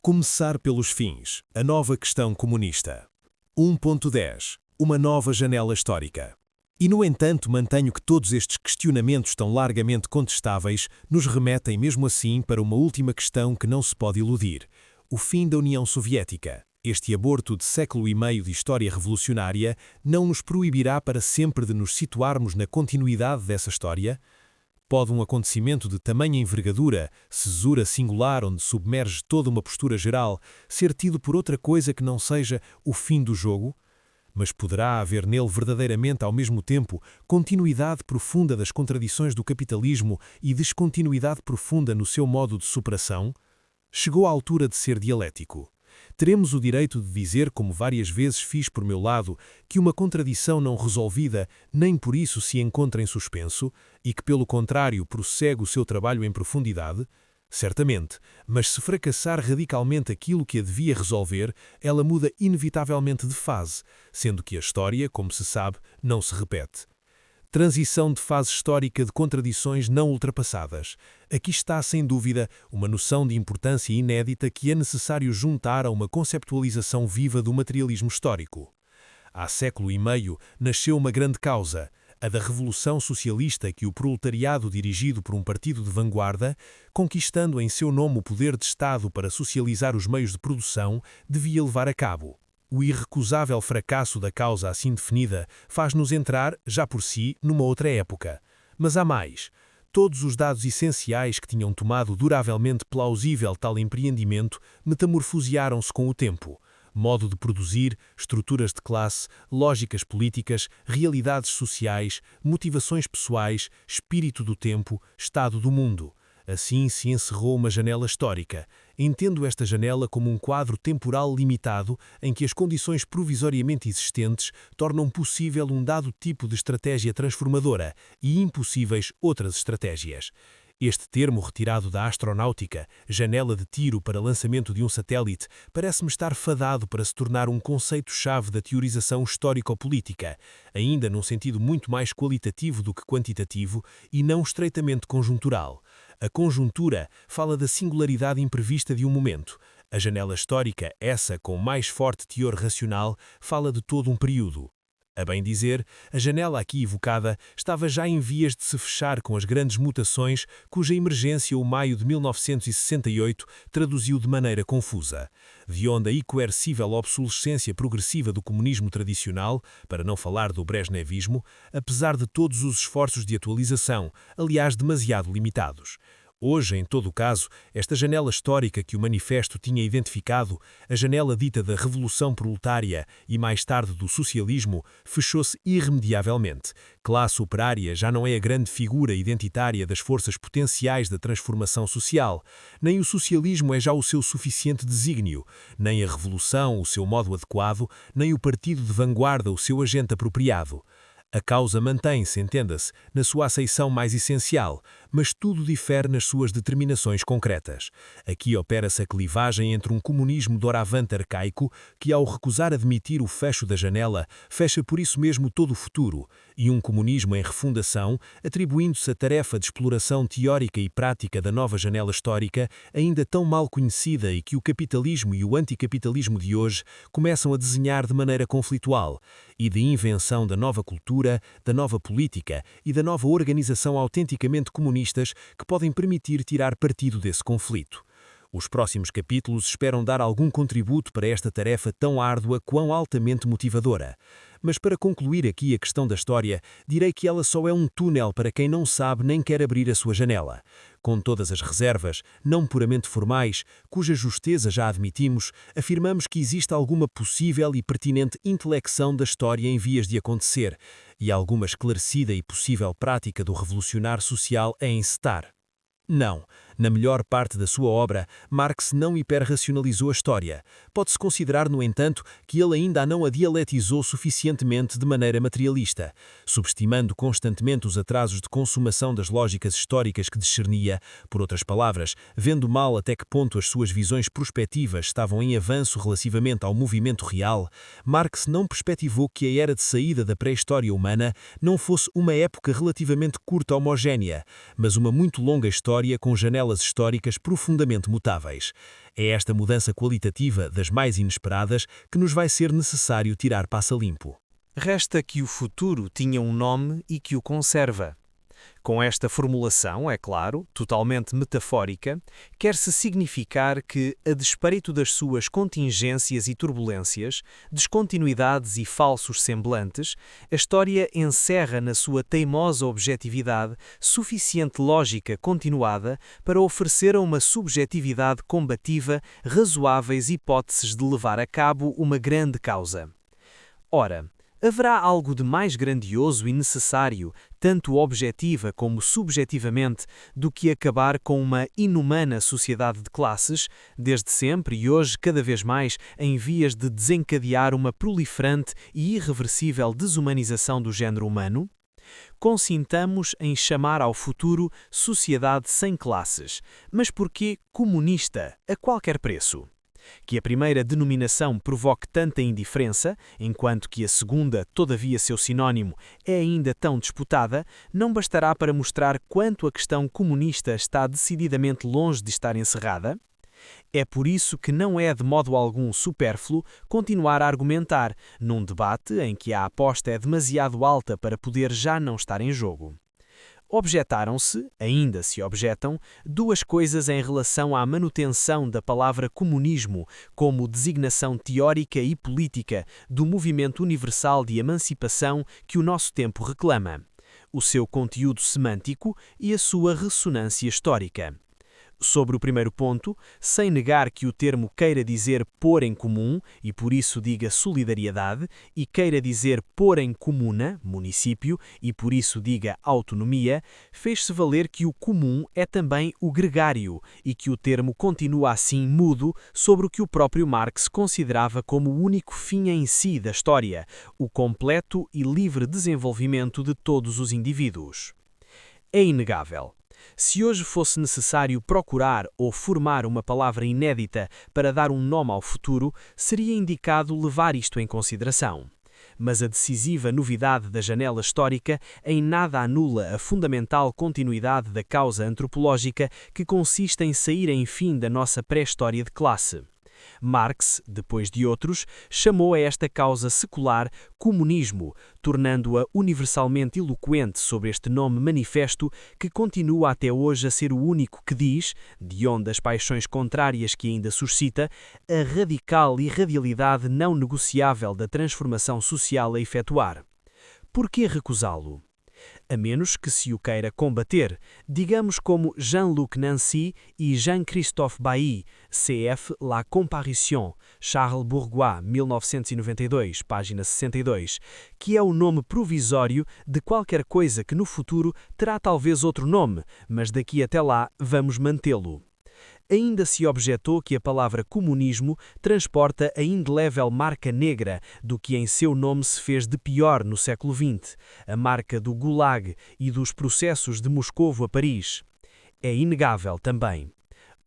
Começar pelos fins. A nova questão comunista. 1.10. Uma nova janela histórica. E, no entanto, mantenho que todos estes questionamentos tão largamente contestáveis nos remetem mesmo assim para uma última questão que não se pode eludir: o fim da União Soviética. Este aborto de século e meio de história revolucionária não nos proibirá para sempre de nos situarmos na continuidade dessa história? Pode um acontecimento de tamanha envergadura, cesura singular onde submerge toda uma postura geral, ser tido por outra coisa que não seja o fim do jogo? Mas poderá haver nele verdadeiramente ao mesmo tempo continuidade profunda das contradições do capitalismo e descontinuidade profunda no seu modo de superação? Chegou a altura de ser dialético. Teremos o direito de dizer, como várias vezes fiz por meu lado, que uma contradição não resolvida nem por isso se encontra em suspenso e que, pelo contrário, prossegue o seu trabalho em profundidade? Certamente, mas se fracassar radicalmente aquilo que a devia resolver, ela muda inevitavelmente de fase, sendo que a história, como se sabe, não se repete. Transição de fase histórica de contradições não ultrapassadas. Aqui está, sem dúvida, uma noção de importância inédita que é necessário juntar a uma conceptualização viva do materialismo histórico. Há século e meio nasceu uma grande causa, a da Revolução Socialista que o proletariado dirigido por um partido de vanguarda, conquistando em seu nome o poder de Estado para socializar os meios de produção, devia levar a cabo. O irrecusável fracasso da causa assim definida faz-nos entrar, já por si, numa outra época. Mas há mais. Todos os dados essenciais que tinham tomado duravelmente plausível tal empreendimento metamorfosearam-se com o tempo. Modo de produzir, estruturas de classe, lógicas políticas, realidades sociais, motivações pessoais, espírito do tempo, estado do mundo. Assim se encerrou uma janela histórica. Entendo esta janela como um quadro temporal limitado em que as condições provisoriamente existentes tornam possível um dado tipo de estratégia transformadora e impossíveis outras estratégias. Este termo retirado da astronáutica, janela de tiro para lançamento de um satélite, parece-me estar fadado para se tornar um conceito-chave da teorização histórico-política, ainda num sentido muito mais qualitativo do que quantitativo e não estreitamente conjuntural. A conjuntura fala da singularidade imprevista de um momento. A janela histórica, essa com mais forte teor racional, fala de todo um período. A bem dizer, a janela aqui evocada estava já em vias de se fechar com as grandes mutações cuja emergência o maio de 1968 traduziu de maneira confusa. De onde a incoercível obsolescência progressiva do comunismo tradicional, para não falar do brezhnevismo, apesar de todos os esforços de atualização, aliás demasiado limitados. Hoje, em todo o caso, esta janela histórica que o manifesto tinha identificado, a janela dita da Revolução Proletária e mais tarde do socialismo, fechou-se irremediavelmente. Classe operária já não é a grande figura identitária das forças potenciais da transformação social, nem o socialismo é já o seu suficiente desígnio, nem a revolução o seu modo adequado, nem o partido de vanguarda o seu agente apropriado. A causa mantém-se, entenda-se, na sua aceição mais essencial, mas tudo difere nas suas determinações concretas. Aqui opera-se a clivagem entre um comunismo doravante arcaico, que ao recusar admitir o fecho da janela, fecha por isso mesmo todo o futuro, e um comunismo em refundação, atribuindo-se a tarefa de exploração teórica e prática da nova janela histórica, ainda tão mal conhecida e que o capitalismo e o anticapitalismo de hoje começam a desenhar de maneira conflitual, e de invenção da nova cultura, da nova política e da nova organização autenticamente comunistas que podem permitir tirar partido desse conflito. Os próximos capítulos esperam dar algum contributo para esta tarefa tão árdua quão altamente motivadora. Mas para concluir aqui a questão da história, direi que ela só é um túnel para quem não sabe nem quer abrir a sua janela. Com todas as reservas, não puramente formais, cuja justeza já admitimos, afirmamos que existe alguma possível e pertinente intelecção da história em vias de acontecer, e alguma esclarecida e possível prática do revolucionar social a encetar. Não. Na melhor parte da sua obra, Marx não hiperracionalizou a história. Pode-se considerar, no entanto, que ele ainda a não a dialetizou suficientemente de maneira materialista, subestimando constantemente os atrasos de consumação das lógicas históricas que discernia, por outras palavras, vendo mal até que ponto as suas visões prospectivas estavam em avanço relativamente ao movimento real. Marx não perspectivou que a era de saída da pré-história humana não fosse uma época relativamente curta homogénea, mas uma muito longa história com janelas janelas históricas profundamente mutáveis. É esta mudança qualitativa das mais inesperadas que nos vai ser necessário tirar passa limpo. Resta que o futuro tinha um nome e que o conserva. Com esta formulação, é claro, totalmente metafórica, quer-se significar que, a despeito das suas contingências e turbulências, descontinuidades e falsos semblantes, a história encerra na sua teimosa objetividade suficiente lógica continuada para oferecer a uma subjetividade combativa razoáveis hipóteses de levar a cabo uma grande causa. Ora, haverá algo de mais grandioso e necessário, tanto objetiva como subjetivamente, do que acabar com uma inumana sociedade de classes, desde sempre e hoje cada vez mais em vias de desencadear uma proliferante e irreversível desumanização do género humano? Consintamos em chamar ao futuro sociedade sem classes, mas porquê comunista, a qualquer preço? Que a primeira denominação provoque tanta indiferença, enquanto que a segunda, todavia seu sinônimo, é ainda tão disputada, não bastará para mostrar quanto a questão comunista está decididamente longe de estar encerrada? É por isso que não é de modo algum supérfluo continuar a argumentar, num debate em que a aposta é demasiado alta para poder já não estar em jogo. Objetaram-se, ainda se objetam, duas coisas em relação à manutenção da palavra comunismo como designação teórica e política do movimento universal de emancipação que o nosso tempo reclama: o seu conteúdo semântico e a sua ressonância histórica. Sobre o primeiro ponto, sem negar que o termo queira dizer pôr em comum, e por isso diga solidariedade, e queira dizer pôr em comuna, município, e por isso diga autonomia, fez-se valer que o comum é também o gregário, e que o termo continua assim mudo sobre o que o próprio Marx considerava como o único fim em si da história, o completo e livre desenvolvimento de todos os indivíduos. É inegável. Se hoje fosse necessário procurar ou formar uma palavra inédita para dar um nome ao futuro, seria indicado levar isto em consideração. Mas a decisiva novidade da janela histórica em nada anula a fundamental continuidade da causa antropológica que consiste em sair enfim da nossa pré-história de classe. Marx, depois de outros, chamou a esta causa secular comunismo, tornando-a universalmente eloquente sobre este nome manifesto que continua até hoje a ser o único que diz, de onde as paixões contrárias que ainda suscita, a radical irradialidade não negociável da transformação social a efetuar. Por que recusá-lo? A menos que se o queira combater, digamos como Jean-Luc Nancy e Jean-Christophe Bailly, cf. La Comparition, Charles Bourgois, 1992, página 62, que é o nome provisório de qualquer coisa que no futuro terá talvez outro nome, mas daqui até lá vamos mantê-lo. Ainda se objetou que a palavra comunismo transporta a indelével marca negra do que em seu nome se fez de pior no século XX, a marca do Gulag e dos processos de Moscovo a Paris. É inegável também.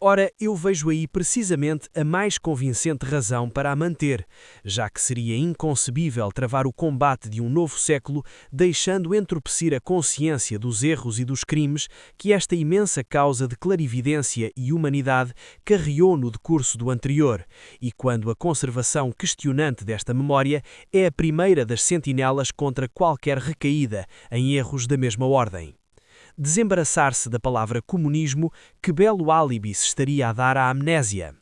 Ora, eu vejo aí precisamente a mais convincente razão para a manter, já que seria inconcebível travar o combate de um novo século deixando entorpecer a consciência dos erros e dos crimes que esta imensa causa de clarividência e humanidade carreou no decurso do anterior, e quando a conservação questionante desta memória é a primeira das sentinelas contra qualquer recaída em erros da mesma ordem. Desembaraçar-se da palavra comunismo, que belo álibi se estaria a dar à amnésia.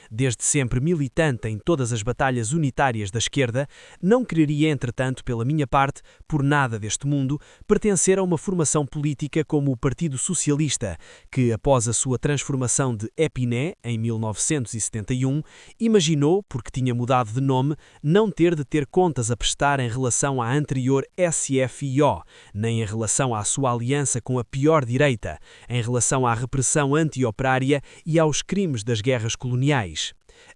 Desde sempre militante em todas as batalhas unitárias da esquerda, não quereria, entretanto, pela minha parte, por nada deste mundo, pertencer a uma formação política como o Partido Socialista, que, após a sua transformação de Épinay, em 1971, imaginou, porque tinha mudado de nome, não ter de ter contas a prestar em relação à anterior SFIO, nem em relação à sua aliança com a pior direita, em relação à repressão anti-operária e aos crimes das guerras coloniais.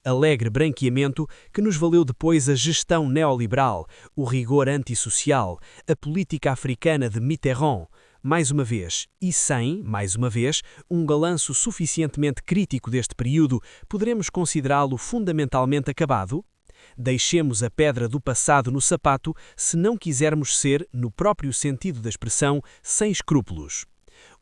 Alegre branqueamento que nos valeu depois a gestão neoliberal, o rigor antissocial, a política africana de Mitterrand. Mais uma vez, e sem, mais uma vez, um balanço suficientemente crítico deste período, poderemos considerá-lo fundamentalmente acabado? Deixemos a pedra do passado no sapato se não quisermos ser, no próprio sentido da expressão, sem escrúpulos.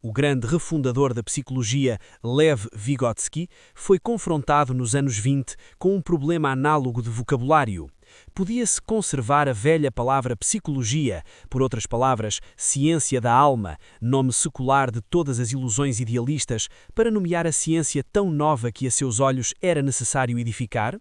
O grande refundador da psicologia, Lev Vygotsky, foi confrontado nos anos 20 com um problema análogo de vocabulário. Podia-se conservar a velha palavra psicologia, por outras palavras, ciência da alma, nome secular de todas as ilusões idealistas, para nomear a ciência tão nova que a seus olhos era necessário edificar?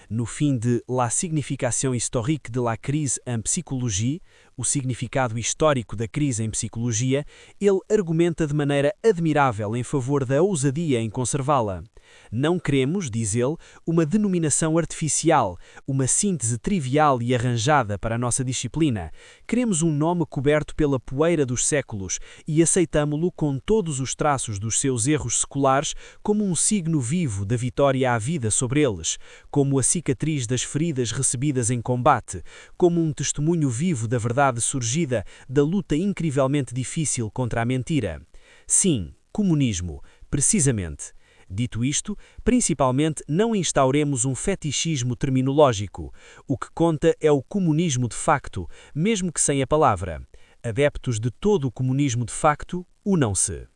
No fim de La signification historique de la crise en psychologie, o significado histórico da crise em psicologia, ele argumenta de maneira admirável em favor da ousadia em conservá-la. Não queremos, diz ele, uma denominação artificial, uma síntese trivial e arranjada para a nossa disciplina. Queremos um nome coberto pela poeira dos séculos e aceitamo-lo com todos os traços dos seus erros seculares como um signo vivo da vitória à vida sobre eles, como a cicatriz das feridas recebidas em combate, como um testemunho vivo da verdade surgida da luta incrivelmente difícil contra a mentira. Sim, comunismo, precisamente. Dito isto, principalmente não instauremos um fetichismo terminológico. O que conta é o comunismo de facto, mesmo que sem a palavra. Adeptos de todo o comunismo de facto, unam-se.